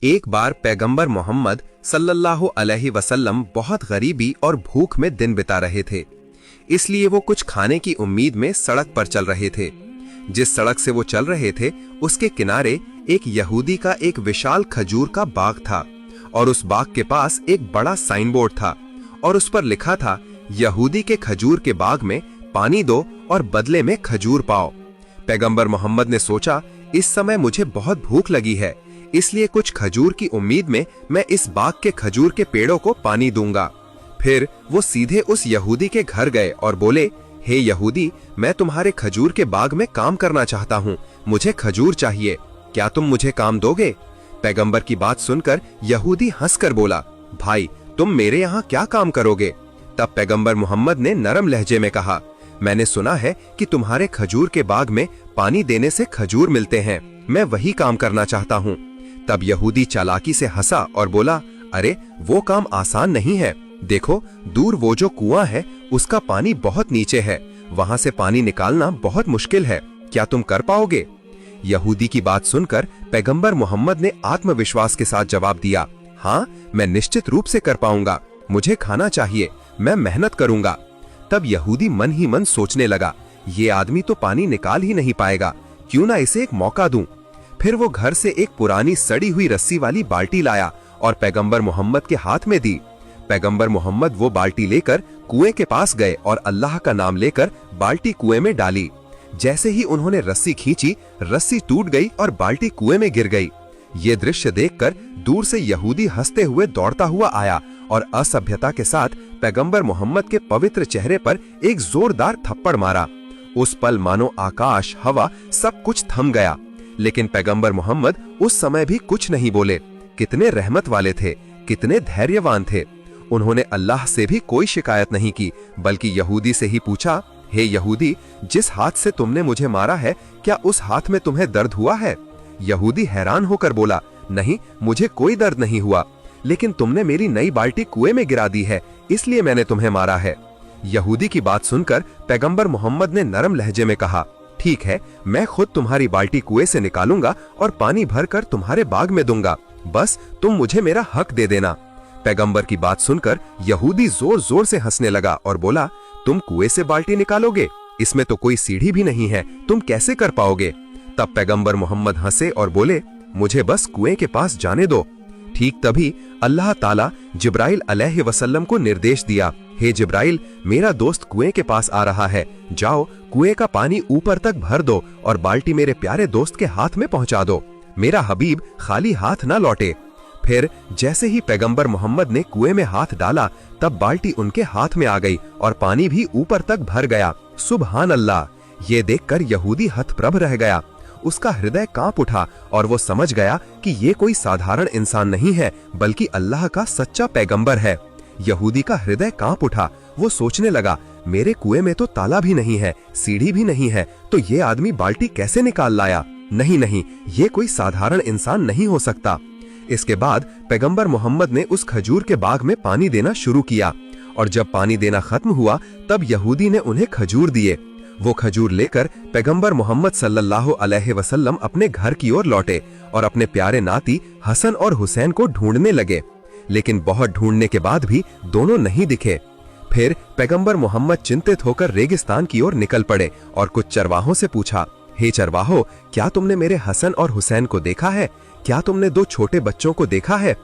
एक बार पैगंबर मोहम्मद सल्लल्लाहु अलैहि वसल्लम बहुत गरीबी और भूख में दिन बिता रहे थे। इसलिए वो कुछ खाने की उम्मीद में सड़क पर चल रहे थे। जिस सड़क से वो चल रहे थे उसके किनारे एक यहूदी का एक विशाल खजूर का बाग था और उस बाग के पास एक बड़ा साइन बोर्ड था और उस पर लिखा था, यहूदी के खजूर के बाग में पानी दो और बदले में खजूर पाओ। पैगंबर मोहम्मद ने सोचा, इस समय मुझे बहुत भूख लगी है, इसलिए कुछ खजूर की उम्मीद में मैं इस बाग के खजूर के पेड़ों को पानी दूंगा। फिर वो सीधे उस यहूदी के घर गए और बोले, हे यहूदी, मैं तुम्हारे खजूर के बाग में काम करना चाहता हूँ, मुझे खजूर चाहिए, क्या तुम मुझे काम दोगे? पैगंबर की बात सुनकर यहूदी हंसकर बोला, भाई तुम मेरे यहाँ क्या काम करोगे? तब पैगंबर मोहम्मद ने नरम लहजे में कहा, मैंने सुना है कि तुम्हारे खजूर के बाग में पानी देने से खजूर मिलते हैं, मैं वही काम करना चाहता हूँ। तब यहूदी चालाकी से हंसा और बोला, अरे वो काम आसान नहीं है, देखो दूर वो जो कुआं है उसका पानी बहुत नीचे है, वहां से पानी निकालना बहुत मुश्किल है, क्या तुम कर पाओगे? यहूदी की बात सुनकर पैगंबर मोहम्मद ने आत्मविश्वास के साथ जवाब दिया, हाँ मैं निश्चित रूप से कर पाऊंगा, मुझे खाना चाहिए, मैं मेहनत करूंगा। तब यहूदी मन ही मन सोचने लगा, ये आदमी तो पानी निकाल ही नहीं पाएगा, क्यों ना इसे एक मौका दूं। फिर वो घर से एक पुरानी सड़ी हुई रस्सी वाली बाल्टी लाया और पैगंबर मोहम्मद के हाथ में दी। पैगंबर मोहम्मद वो बाल्टी लेकर कुएं के पास गए और अल्लाह का नाम लेकर बाल्टी कुएं में डाली। जैसे ही उन्होंने रस्सी खींची, रस्सी टूट गई और बाल्टी कुएं में गिर गई। ये दृश्य देखकर दूर से यहूदी हंसते हुए दौड़ता हुआ आया और असभ्यता के साथ पैगंबर मोहम्मद के पवित्र चेहरे पर एक जोरदार थप्पड़ मारा। उस पल मानो आकाश, हवा सब कुछ थम गया, लेकिन पैगंबर मोहम्मद उस समय भी कुछ नहीं बोले। कितने रहमत वाले थे, कितने धैर्यवान थे। उन्होंने अल्लाह से भी कोई शिकायत नहीं की, बल्कि यहूदी से ही पूछा, हे यहूदी, जिस हाथ से तुमने मुझे मारा है, क्या उस हाथ में तुम्हें दर्द हुआ है? यहूदी हैरान होकर बोला, नहीं, मुझे कोई दर्द नहीं हुआ, लेकिन तुमने मेरी नई बाल्टी कुएं में गिरा दी है, इसलिए मैंने तुम्हें मारा है। यहूदी की बात सुनकर पैगंबर मोहम्मद ने नरम लहजे में कहा, ठीक है, मैं खुद तुम्हारी बाल्टी कुएं से निकालूंगा और पानी भरकर तुम्हारे बाग में दूंगा, बस तुम मुझे मेरा हक दे देना। पैगंबर की बात सुनकर यहूदी जोर जोर से हंसने लगा और बोला, तुम कुएं से बाल्टी निकालोगे? इसमें तो कोई सीढ़ी भी नहीं है, तुम कैसे कर पाओगे? तब पैगंबर मोहम्मद हंसे और बोले, मुझे बस कुएं के पास जाने दो। ठीक तभी अल्लाह ताला जिब्राइल अलैहि वसल्लम को निर्देश दिया, हे जिब्राइल, मेरा दोस्त कुएं के पास आ रहा है, जाओ कुएं का पानी ऊपर तक भर दो और बाल्टी मेरे प्यारे दोस्त के हाथ में पहुंचा दो, मेरा हबीब खाली हाथ ना लौटे। फिर जैसे ही पैगंबर मोहम्मद ने कुएं में हाथ डाला, तब बाल्टी उनके हाथ में आ गई और पानी भी ऊपर तक भर गया। सुभान अल्लाह! ये देखकर यहूदी हतप्रभ रह गया, उसका हृदय कांप उठा और वो समझ गया कि ये कोई साधारण इंसान नहीं है, बल्कि अल्लाह का सच्चा पैगंबर है। यहूदी का हृदय कांप उठा, वो सोचने लगा, मेरे कुएं में तो ताला भी नहीं है, सीढ़ी भी नहीं है, तो ये आदमी बाल्टी कैसे निकाल लाया? नहीं नहीं, ये कोई साधारण इंसान नहीं हो सकता। इसके बाद पैगंबर मोहम्मद ने उस खजूर के बाग में पानी देना शुरू किया और जब पानी देना खत्म हुआ, तब यहूदी ने उन्हें खजूर दिए। वो खजूर लेकर पैगंबर मोहम्मद सल्लल्लाहु अलैहि वसल्लम अपने घर की ओर लौटे और अपने प्यारे नाती हसन और हुसैन को ढूंढने लगे, लेकिन बहुत ढूंढने के बाद भी दोनों नहीं दिखे। फिर पैगंबर मोहम्मद चिंतित होकर रेगिस्तान की ओर निकल पड़े और कुछ चरवाहों से पूछा, हे चरवाहो, क्या तुमने मेरे हसन और हुसैन को देखा है? क्या तुमने दो छोटे बच्चों को देखा है?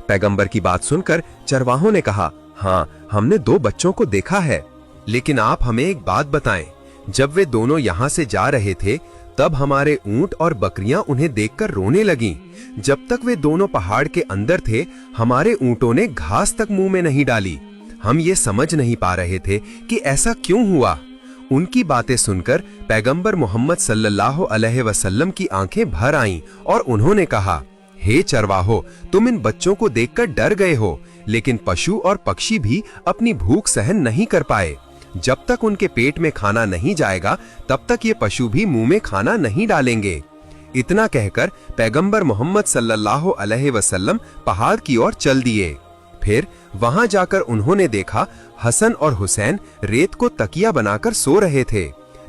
पैगंबर की बात सुनकर चरवाहों ने कहा, हाँ, हमने दो बच्चों को देखा है, लेकिन आप हमें एक बात बताएं, जब वे दोनों यहाँ से जा रहे थे, तब हमारे ऊंट और बकरियां उन्हें देखकर रोने लगीं। जब तक वे दोनों पहाड़ के अंदर थे, हमारे ऊंटों ने घास तक मुंह में नहीं डाली। हम ये समझ नहीं पा रहे थे कि ऐसा क्यों हुआ। उनकी बातें सुनकर पैगंबर मोहम्मद सल्लल्लाहु अलैहि वसल्लम की आंखें भर आईं और उन्होंने कहा, हे चरवाहो, तुम इन बच्चों को देखकर डर गए हो, लेकिन पशु और पक्षी भी अपनी भूख सहन नहीं कर पाए। जब तक उनके पेट में खाना नहीं जाएगा, तब तक ये पशु भी मुंह में खाना नहीं डालेंगे। इतना कहकर पैगंबर मोहम्मद सल्लल्लाहु अलैहि वसल्लम पहाड़ की ओर चल दिए। फिर वहां जाकर उन्होंने देखा, हसन और हुसैन रेत को तकिया बनाकर सो रहे थे।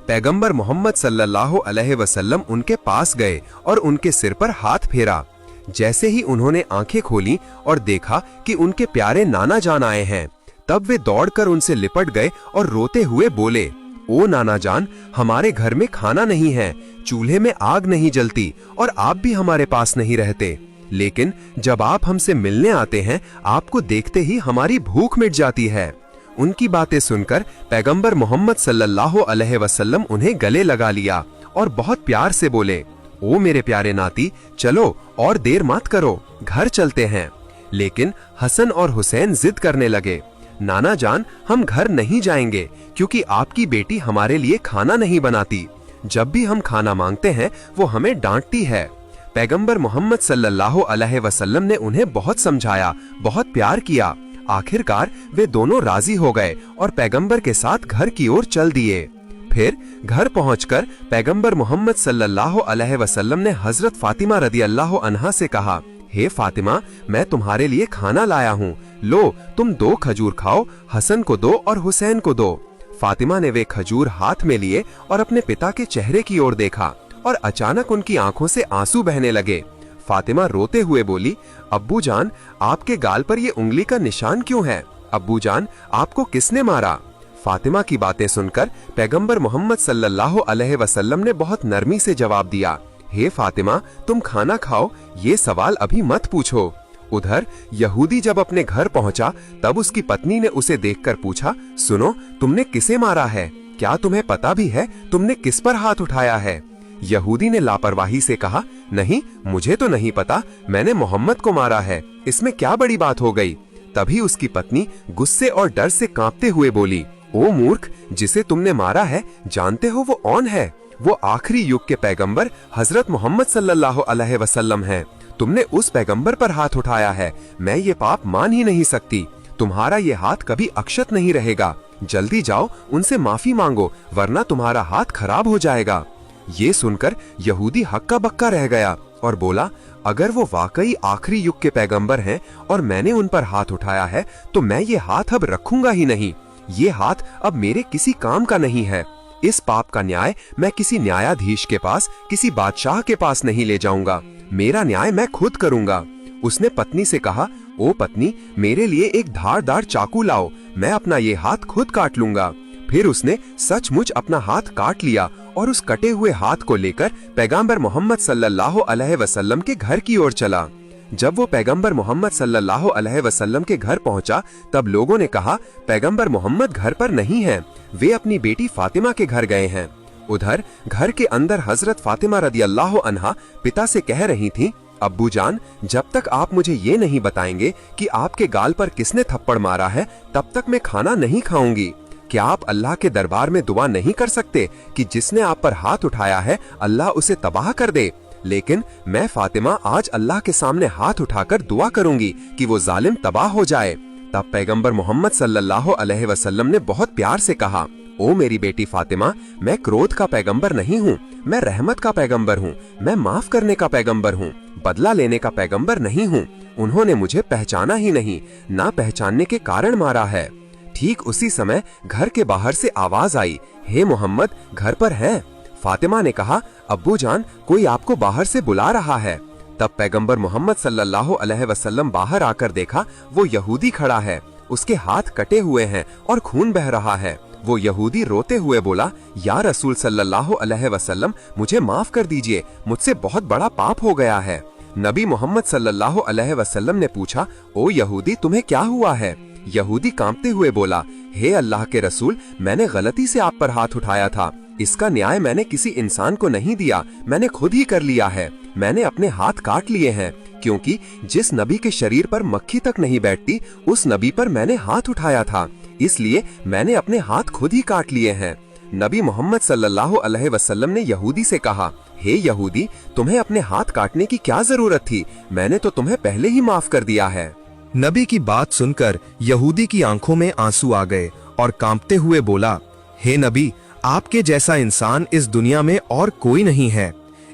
पैगंबर मोहम्मद सल्लल्लाहु अलैहि वसल्लम उनके पास गए और उनके सिर पर हाथ फेरा। जैसे ही उन्होंने आंखें खोली और देखा कि उनके प्यारे नाना जान आए हैं, तब वे दौड़कर उनसे लिपट गए और रोते हुए बोले, ओ नाना जान, हमारे घर में खाना नहीं है, चूल्हे में आग नहीं जलती और आप भी हमारे पास नहीं रहते। लेकिन जब आप हमसे मिलने आते हैं, आपको देखते ही हमारी भूख मिट जाती है। उनकी बातें सुनकर पैगंबर मोहम्मद सल्लल्लाहु अलैहि वसल्लम उन्हें गले लगा लिया और बहुत प्यार से बोले, ओ मेरे प्यारे नाती, चलो और देर मत करो, घर चलते हैं। लेकिन हसन और हुसैन जिद करने लगे, नाना जान, हम घर नहीं जाएंगे क्योंकि आपकी बेटी हमारे लिए खाना नहीं बनाती। जब भी हम खाना मांगते हैं वो हमें डांटती है। पैगंबर मोहम्मद सल्लल्लाहु अलैहि वसल्लम ने उन्हें बहुत समझाया, बहुत प्यार किया। आखिरकार वे दोनों राजी हो गए और पैगंबर के साथ घर की ओर चल दिए। फिर घर पहुंचकर पैगंबर मोहम्मद सल्लल्लाहु अलैहि वसल्लम ने हजरत फातिमा रदियल्लाहु अन्हा से कहा, हे फातिमा, मैं तुम्हारे लिए खाना लाया हूँ, लो तुम 2 खजूर खाओ, हसन को दो और हुसैन को दो। फातिमा ने वे खजूर हाथ में लिए और अपने पिता के चेहरे की ओर देखा और अचानक उनकी आंखों से आंसू बहने लगे। फातिमा रोते हुए बोली, अब्बू जान, आपके गाल पर ये उंगली का निशान क्यों है? अब्बू जान, आपको किसने मारा? फातिमा की बातें सुनकर पैगंबर मोहम्मद सल्लल्लाहु अलैहि वसल्लम ने बहुत नरमी से जवाब दिया, हे फातिमा, तुम खाना खाओ, ये सवाल अभी मत पूछो। उधर यहूदी जब अपने घर पहुंचा तब उसकी पत्नी ने उसे देखकर पूछा, सुनो, तुमने किसे मारा है? क्या तुम्हें पता भी है तुमने किस पर हाथ उठाया है? यहूदी ने लापरवाही से कहा, नहीं, मुझे तो नहीं पता, मैंने मोहम्मद को मारा है, इसमें क्या बड़ी बात हो गई? तभी उसकी पत्नी गुस्से और डर से कांपते हुए बोली, ओ मूर्ख, जिसे तुमने मारा है जानते हो वो कौन है? वो आखिरी युग के पैगंबर हजरत मोहम्मद सल्लल्लाहु अलैहि वसल्लम हैं। तुमने उस पैगंबर पर हाथ उठाया है। मैं ये पाप मान ही नहीं सकती। तुम्हारा ये हाथ कभी अक्षत नहीं रहेगा। जल्दी जाओ, उनसे माफी मांगो, वरना तुम्हारा हाथ खराब हो जाएगा। ये सुनकर यहूदी हक्का बक्का रह गया और बोला, अगर वो वाकई आखिरी युग के पैगंबर हैं और मैंने उन पर हाथ उठाया है तो मैं ये हाथ अब रखूंगा ही नहीं। ये हाथ अब मेरे किसी काम का नहीं है। इस पाप का न्याय मैं किसी न्यायाधीश के पास, किसी बादशाह के पास नहीं ले जाऊंगा। मेरा न्याय मैं खुद करूंगा। उसने पत्नी से कहा, ओ पत्नी, मेरे लिए एक धारदार चाकू लाओ, मैं अपना ये हाथ खुद काट लूंगा। फिर उसने सचमुच अपना हाथ काट लिया और उस कटे हुए हाथ को लेकर पैगंबर मोहम्मद सल्लल्लाहु अलैहि वसल्लम के घर की ओर चला। जब वो पैगंबर मोहम्मद सल्लल्लाहु अलैहि वसल्लम के घर पहुंचा तब लोगों ने कहा, पैगंबर मोहम्मद घर पर नहीं हैं, वे अपनी बेटी फातिमा के घर गए हैं। उधर घर के अंदर हजरत फातिमा रदियल्लाहु अन्हा पिता से कह रही थीं, अब्बू जान, जब तक आप मुझे ये नहीं बताएंगे कि आपके गाल पर किसने थप्पड़ मारा है, तब तक मैं खाना नहीं खाऊंगी। क्या आप अल्लाह के दरबार में दुआ नहीं कर सकते कि जिसने आप पर हाथ उठाया है अल्लाह उसे तबाह कर दे? लेकिन मैं फातिमा आज अल्लाह के सामने हाथ उठाकर दुआ करूंगी कि वो जालिम तबाह हो जाए। तब पैगंबर मोहम्मद सल्लल्लाहु अलैहि वसल्लम ने बहुत प्यार से कहा, ओ मेरी बेटी फातिमा, मैं क्रोध का पैगंबर नहीं हूँ, मैं रहमत का पैगंबर हूँ, मैं माफ करने का पैगंबर हूँ, बदला लेने का पैगंबर नहीं हूँ। उन्होंने मुझे पहचाना ही नहीं, ना पहचानने के कारण मारा है। ठीक उसी समय घर के बाहर से आवाज आई, हे मोहम्मद, घर पर हैं? फातिमा ने कहा, अब्बू जान, कोई आपको बाहर से बुला रहा है। तब पैगंबर मोहम्मद सल्लल्लाहु अलैहि वसल्लम बाहर आकर देखा वो यहूदी खड़ा है, उसके हाथ कटे हुए हैं और खून बह रहा है। वो यहूदी रोते हुए बोला, या रसूल सल्लल्लाहु अलैहि वसल्लम, मुझे माफ कर दीजिए, मुझसे बहुत बड़ा पाप हो गया है। नबी मोहम्मद सल्लल्लाहु अलैहि वसल्लम ने पूछा, ओ यहूदी, तुम्हें क्या हुआ है? यहूदी कांपते हुए बोला, हे अल्लाह के रसूल, मैंने गलती से आप पर हाथ उठाया था। इसका न्याय मैंने किसी इंसान को नहीं दिया, मैंने खुद ही कर लिया है। मैंने अपने हाथ काट लिए हैं, क्योंकि जिस नबी के शरीर पर मक्खी तक नहीं बैठती उस नबी पर मैंने हाथ उठाया था, इसलिए मैंने अपने हाथ खुद ही काट लिए हैं। नबी मोहम्मद सल्लल्लाहु अलैहि वसल्लम ने यहूदी से कहा, हे यहूदी, तुम्हें अपने हाथ काटने की क्या जरूरत थी? मैंने तो तुम्हें पहले ही माफ कर दिया है। नबी की बात सुनकर यहूदी की आंखों में आंसू आ गए और कांपते हुए बोला, हे नबी, आपके जैसा इंसान इस दुनिया में और कोई नहीं है।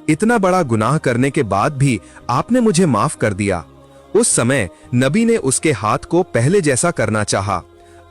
इतना बड़ा गुनाह करने के बाद भी आपने मुझे माफ कर दिया। उस समय नबी ने उसके हाथ को पहले जैसा करना चाहा।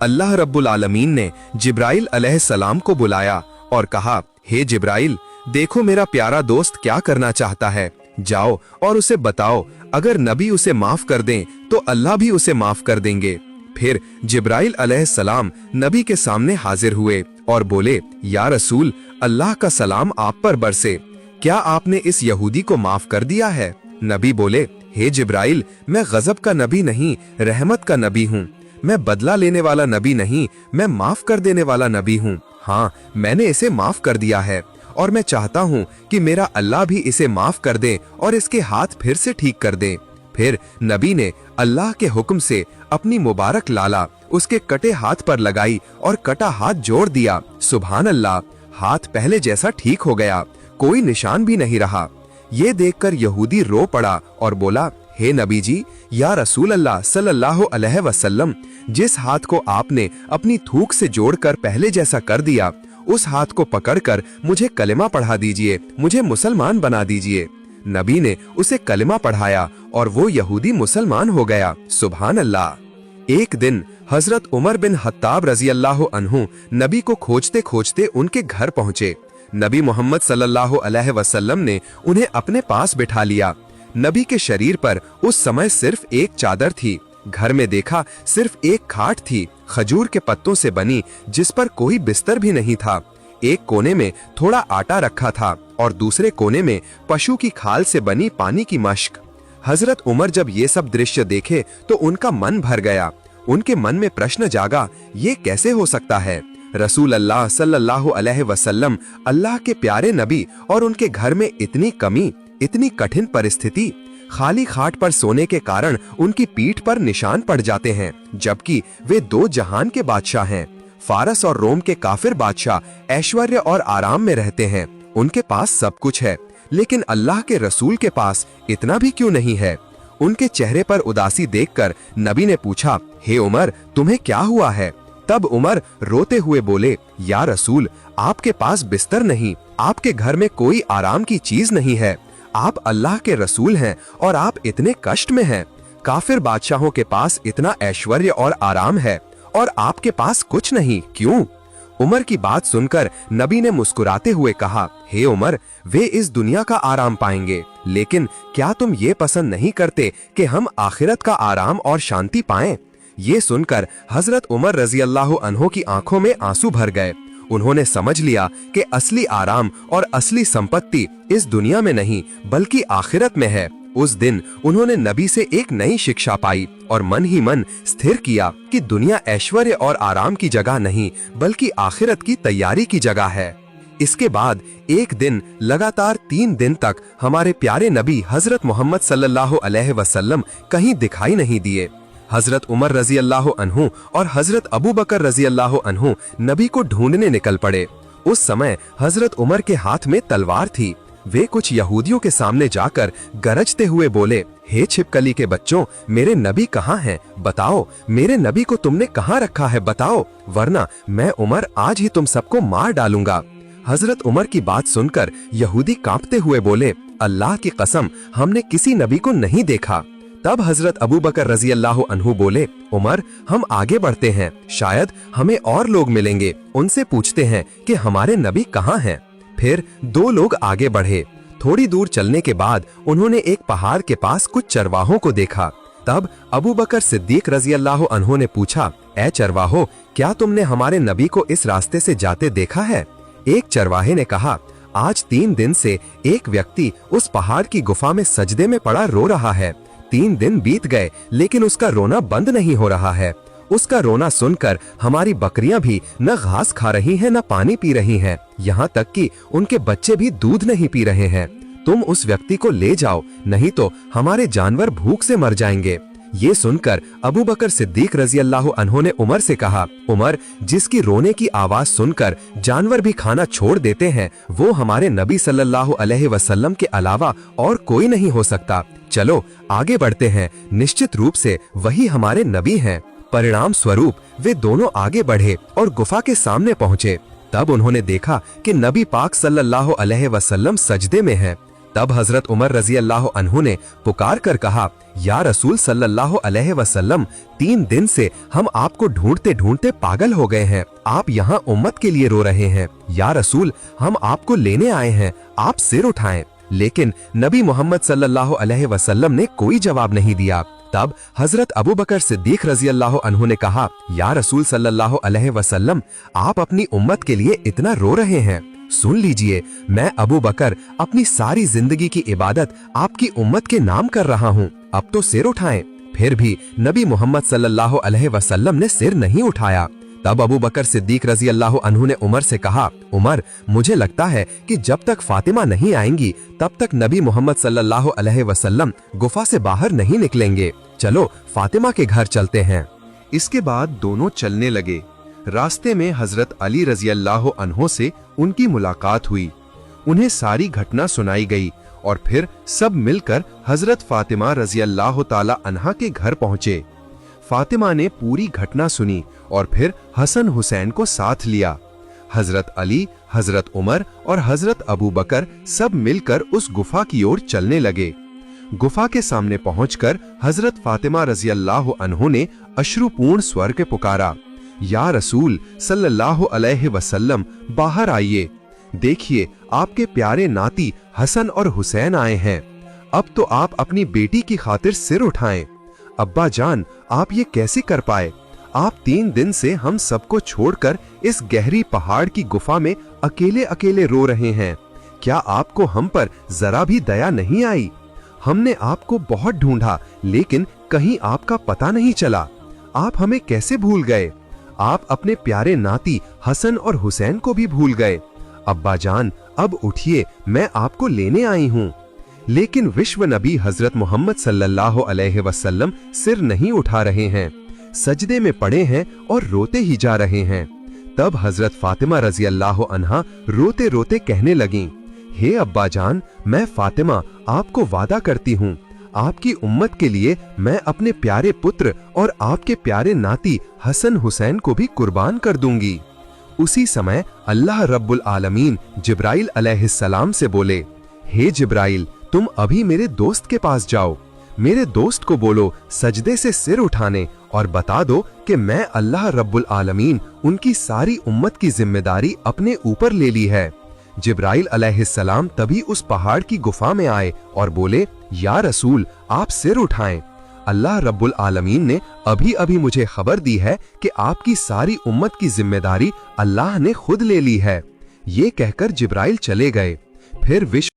अल्लाह रब्बुल आलमीन ने जिब्राइल अलैहिस्सलाम को बुलाया और कहा, हे जिब्राइल, देखो मेरा प्यारा दोस्त क्या करना चाहता है। जाओ और उसे बताओ, अगर नबी उसे माफ कर दें तो अल्लाह भी उसे माफ कर देंगे। फिर जिब्राइल अलैहिस्सलाम नबी के सामने हाजिर हुए और बोले, या रसूल, अल्लाह का सलाम आप पर बरसे, क्या आपने इस यहूदी को माफ कर दिया है? नबी बोले, हे जिब्राइल, मैं गजब का नबी नहीं, रहमत का नबी हूँ। मैं बदला लेने वाला नबी नहीं, मैं माफ कर देने वाला नबी हूँ। हाँ, मैंने इसे माफ कर दिया है और मैं चाहता हूँ कि मेरा अल्लाह भी इसे माफ कर दे और इसके हाथ फिर से ठीक कर दे। फिर नबी ने अल्लाह के हुक्म से अपनी मुबारक लाला उसके कटे हाथ पर लगाई और कटा हाथ जोड़ दिया। सुभान अल्लाह, हाथ पहले जैसा ठीक हो गया, कोई निशान भी नहीं रहा। ये देखकर यहूदी रो पड़ा और बोला, हे नबी जी, या रसूल अल्लाह सल्लल्लाहु अलैहि वसल्लम, जिस हाथ को आपने अपनी थूक से जोड़कर पहले जैसा कर दिया, उस हाथ को पकड़कर मुझे कलिमा पढ़ा दीजिए, मुझे मुसलमान बना दीजिए। नबी ने उसे कलिमा पढ़ाया और वो यहूदी मुसलमान हो गया। सुभान अल्लाह। एक दिन हजरत उमर बिन हत्ताब रजी अल्लाह अन्हु नबी को खोजते खोजते उनके घर पहुंचे। नबी मोहम्मद सल्लल्लाहु अलैहि वसल्लम ने उन्हें अपने पास बिठा लिया। नबी के शरीर पर उस समय सिर्फ एक चादर थी। घर में देखा सिर्फ एक खाट थी, खजूर के पत्तों से बनी, जिस पर कोई बिस्तर भी नहीं था। एक कोने में थोड़ा आटा रखा था और दूसरे कोने में पशु की खाल से बनी पानी की मश्क। हजरत उमर जब ये सब दृश्य देखे तो उनका मन भर गया। उनके मन में प्रश्न जागा, ये कैसे हो सकता है? रसूल अल्लाह सल्लल्लाहु अलैहि वसल्लम अल्लाह के प्यारे नबी और उनके घर में इतनी कमी, इतनी कठिन परिस्थिति, खाली खाट पर सोने के कारण उनकी पीठ पर निशान पड़ जाते हैं, जबकि वे दो जहान के बादशाह हैं। फारस और रोम के काफिर बादशाह ऐश्वर्य और आराम में रहते हैं, उनके पास सब कुछ है, लेकिन अल्लाह के रसूल के पास इतना भी क्यों नहीं है? उनके चेहरे पर उदासी देखकर नबी ने पूछा, हे उमर, तुम्हें क्या हुआ है? तब उमर रोते हुए बोले, या रसूल, आपके पास बिस्तर नहीं, आपके घर में कोई आराम की चीज नहीं है, आप अल्लाह के रसूल हैं और आप इतने कष्ट में हैं। काफिर बादशाहों के पास इतना ऐश्वर्य और आराम है और आपके पास कुछ नहीं, क्यों? उमर की बात सुनकर नबी ने मुस्कुराते हुए कहा, हे उमर, वे इस दुनिया का आराम पाएंगे, लेकिन क्या तुम ये पसंद नहीं करते कि हम आखिरत का आराम और शांति पाएं? ये सुनकर हजरत उमर रजी अल्लाह अन्हो की आंखों में आंसू भर गए। उन्होंने समझ लिया कि असली आराम और असली संपत्ति इस दुनिया में नहीं बल्कि आखिरत में है। उस दिन उन्होंने नबी से एक नई शिक्षा पाई और मन ही मन स्थिर किया कि दुनिया ऐश्वर्य और आराम की जगह नहीं बल्कि आखिरत की तैयारी की जगह है। इसके बाद एक दिन लगातार 3 दिन तक हमारे प्यारे नबी हजरत मोहम्मद सल्लल्लाहु अलैहि वसल्लम कहीं दिखाई नहीं दिए। हजरत उमर रजी अल्लाह अन्हु और हजरत अबू बकर रजी अल्लाह अन्हु नबी को ढूंढने निकल पड़े। उस समय हजरत उमर के हाथ में तलवार थी। वे कुछ यहूदियों के सामने जाकर गरजते हुए बोले, हे छिपकली के बच्चों, मेरे नबी कहाँ हैं? बताओ, मेरे नबी को तुमने कहाँ रखा है? बताओ, वरना मैं उमर आज ही तुम सबको मार डालूंगा। हजरत उमर की बात सुनकर यहूदी कांपते हुए बोले, अल्लाह की कसम, हमने किसी नबी को नहीं देखा। तब हजरत अबू बकर रजी अल्लाह अन्हु बोले, उमर, हम आगे बढ़ते हैं, शायद हमें और लोग मिलेंगे, उनसे पूछते हैं कि हमारे नबी कहाँ हैं। फिर 2 लोग आगे बढ़े। थोड़ी दूर चलने के बाद उन्होंने एक पहाड़ के पास कुछ चरवाहों को देखा। तब अबू बकर सिद्दीक रजी अल्लाह अन्हु ने पूछा, ए चरवाहो, क्या तुमने हमारे नबी को इस रास्ते से जाते देखा है? एक चरवाहे ने कहा, आज 3 दिन से एक व्यक्ति उस पहाड़ की गुफा में सजदे में पड़ा रो रहा है। 3 दिन बीत गए लेकिन उसका रोना बंद नहीं हो रहा है। उसका रोना सुनकर हमारी बकरियां भी न घास खा रही हैं न पानी पी रही हैं, यहाँ तक कि उनके बच्चे भी दूध नहीं पी रहे हैं। तुम उस व्यक्ति को ले जाओ, नहीं तो हमारे जानवर भूख से मर जाएंगे। ये सुनकर अबू बकर सिद्दीक रजी अल्लाह अन्हु ने उमर से कहा, उमर, जिसकी रोने की आवाज सुनकर जानवर भी खाना छोड़ देते हैं, वो हमारे नबी सल्लल्लाहु अलैहि वसल्लम के अलावा और कोई नहीं हो सकता। चलो आगे बढ़ते हैं, निश्चित रूप से वही हमारे नबी हैं। परिणाम स्वरूप वे दोनों आगे बढ़े और गुफा के सामने पहुँचे। तब उन्होंने देखा कि नबी पाक सल्लल्लाहु अलैहि वसल्लम सजदे में हैं। तब हजरत उमर रजी अल्लाह अन्हु ने पुकार कर कहा, या रसूल सल्लल्लाहु अलैहि वसल्लम, 3 दिन से हम आपको ढूंढते ढूंढते पागल हो गए हैं। आप यहाँ उम्मत के लिए रो रहे हैं। या रसूल, हम आपको लेने आए हैं, आप सिर उठाएं। लेकिन नबी मोहम्मद सल्लल्लाहु अलैहि वसल्लम ने कोई जवाब नहीं दिया। तब हजरत अबू बकर सिद्दीक रजी अल्लाह अन्हु ने कहा, या रसूल सल्लल्लाहु अलैहि वसल्लम, आप अपनी उम्मत के लिए इतना रो रहे हैं। सुन लीजिए, मैं अबू बकर अपनी सारी जिंदगी की इबादत आपकी उम्मत के नाम कर रहा हूँ, अब तो सिर उठाएं। फिर भी नबी मोहम्मद सल्लल्लाहु अलैहि वसल्लम ने सिर नहीं उठाया। तब अबू बकर सिद्दीक रजी अल्लाह अन्हु ने उमर से कहा, उमर, मुझे लगता है कि जब तक फातिमा नहीं आएंगी तब तक नबी मोहम्मद सल्लल्लाहु अलैहि वसल्लम गुफा से बाहर नहीं निकलेंगे। चलो फातिमा के घर चलते हैं। इसके बाद दोनों चलने लगे। रास्ते में हजरत अली रजी अल्लाह अन्हो से उनकी मुलाकात हुई। उन्हें सारी घटना सुनाई गई और फिर सब मिलकर हजरत फातिमा रजी अल्लाह ताला अन्हा के घर पहुंचे। फातिमा ने पूरी घटना सुनी और फिर हसन हुसैन को साथ लिया। हजरत अली, हजरत उमर और हजरत अबू बकर सब मिलकर उस गुफा की ओर चलने लगे। गुफा के सामने पहुंचकर हजरत फातिमा रजी अल्लाह अन्हो ने अश्रुपूर्ण स्वर के पुकारा, या रसूल सल्लल्लाहु अलैहि वसल्लम, बाहर आइए। देखिए, आपके प्यारे नाती हसन और हुसैन आए हैं। अब तो आप अपनी बेटी की खातिर सिर उठाएं। अब्बा जान, आप ये कैसे कर पाए? आप 3 दिन से हम सबको छोड़कर इस गहरी पहाड़ की गुफा में अकेले अकेले रो रहे हैं। क्या आपको हम पर जरा भी दया नहीं आई? हमने आपको बहुत ढूंढा, लेकिन कहीं आपका पता नहीं चला। आप हमें कैसे भूल गए? आप अपने प्यारे नाती हसन और हुसैन को भी भूल गए। अब्बा जान, अब उठिए, मैं आपको लेने आई हूँ। लेकिन विश्व नबी हजरत मोहम्मद सल्लल्लाहु अलैहि वसल्लम सिर नहीं उठा रहे हैं, सजदे में पड़े हैं और रोते ही जा रहे हैं। तब हजरत फातिमा रजी अल्लाह अन्हा रोते रोते कहने लगीं, हे अब्बा जान, मैं फातिमा आपको वादा करती हूँ, आपकी उम्मत के लिए मैं अपने प्यारे पुत्र और आपके प्यारे नाती हसन हुसैन को भी कुर्बान कर दूंगी। उसी समय अल्लाह रब्बुल आलमीन जिब्राइल अलैहिस्सलाम से बोले, हे जिब्राइल, तुम अभी मेरे दोस्त के पास जाओ। मेरे दोस्त को बोलो सजदे से सिर उठाने और बता दो कि मैं अल्लाह रब्बुल आलमीन उनकी सारी उम्मत की जिम्मेदारी अपने ऊपर ले ली है। जिब्राइल अलैहिस्सलाम तभी उस पहाड़ की गुफा में आए और बोले, या रसूल, आप सिर उठाएं। अल्लाह रब्बुल आलमीन ने अभी अभी मुझे खबर दी है कि आपकी सारी उम्मत की जिम्मेदारी अल्लाह ने खुद ले ली है। ये कहकर जिब्राइल चले गए। फिर विश्व